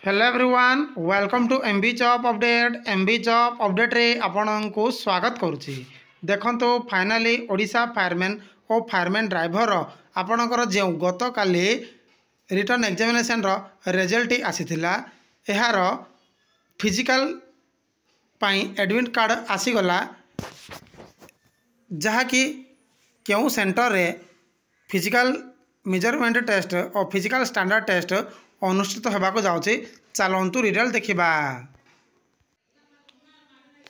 Hello everyone welcome to MB job update रे आपन को स्वागत करुच्ची। देखो फाइनाली ओडिशा फायरमैन और फायरमैन ड्राइवर आपणकर जो गत काली रिटर्न एग्जामिनेशन रिजल्ट आसीथिला यार फिजिकल पाई एडमिट कार्ड आसीगला जहाँकि क्यों सेंटर रे फिजिकल मेजरमेंट टेस्ट और फिजिकल स्टैंडर्ड टेस्ट अनुष्ठित होगाक जाऊँगी। चलतु रिजल्ट देखा।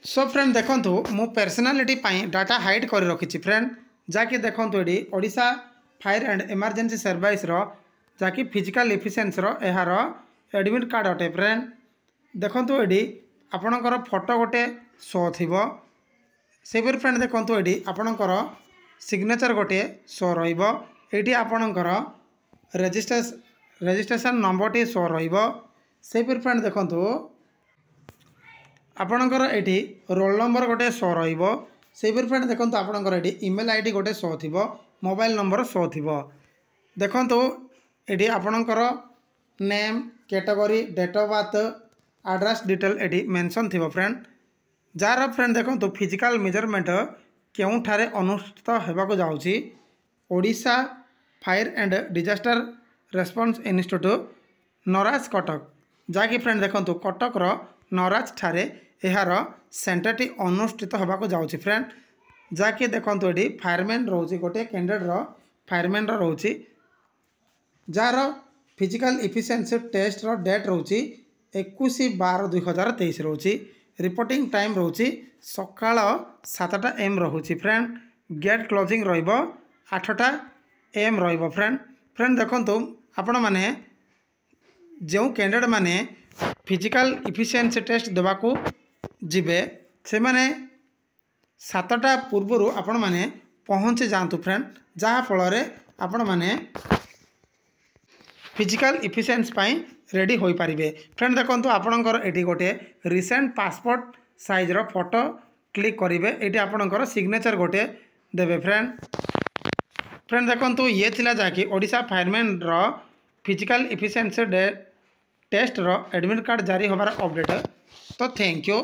सो फ्रेंड देखंतु मु पर्सनालिटी डाटा हाइड कर रखी फ्रेंड जहाँकि देखंतु ये Odisha fire and emergency service जहाँकि फिजिकल इफिशिएंसी यार एडमिट कार्ड अटे फ्रेंड। देखंतु ये आपणकर फोटो गोटे शो थी से फ्रेंड देखंतु ये आपणकर सिग्नेचर गोटे शो रही आपणकर रजिस्ट्रेशन नंबर टी शो से फ्रेंड देखंतु आपणकर ये रोल नंबर गोटे शो से फ्रेंड देखंतु आपणकर ये ईमेल आईडी गोटे शो थी मोबाइल नंबर शो थी। देखंतु ये आपणकर name category date of birth address detail ये मेंशन थी फ्रेंड। जार फ्रेंड देखंतु फिजिकल मेजरमेंट केउठारे अनुष्ठित होगाक जाउछि Odisha fire and disaster response institute नराज कटक जहाँकि फ्रेंड देखंतु कटकर नराज ठारे यार सेंटरटी अनुष्ठित होगाक जाउछि फ्रेंड। जहाँकि देखंतु ये फायरमैन रोचे गोटे कैंडिडेट फायरमैन रोचे जार फिजिकल इफिशिएंसी टेस्ट डेट रोचे 21/12/2023 रोचे। रिपोर्टिंग टाइम रोचे सकाळ 7टा AM रोचे फ्रेंड। गेट क्लोजिंग रहिबो 8टा AM रहिबो फ्रेंड देखंतु आपण माने जो कैंडिडेट माने फिजिकल इफिशिएंसी टेस्ट देवाकू जिबे से माने 7टा पूर्व आपण माने पहुँची जातु फ्रेंड जहाँ फल आपण माने फिजिकल इफिशिएंसी पाई रेडी हो पारिबे फ्रेंड। देखंतु आपणकर एटी गोटे रिसेंट पासपोर्ट साइज रो फोटो क्लिक करिवे एटी आपणकर सिग्नेचर गोटे देबे फ्रेंड देखंतु ये थिला जाकि ओडिशा फायरमैन रो फिजिकल इफिशिएंसी टेस्ट रो एडमिट कार्ड जारी होबार अपडेट। तो थैंक यू।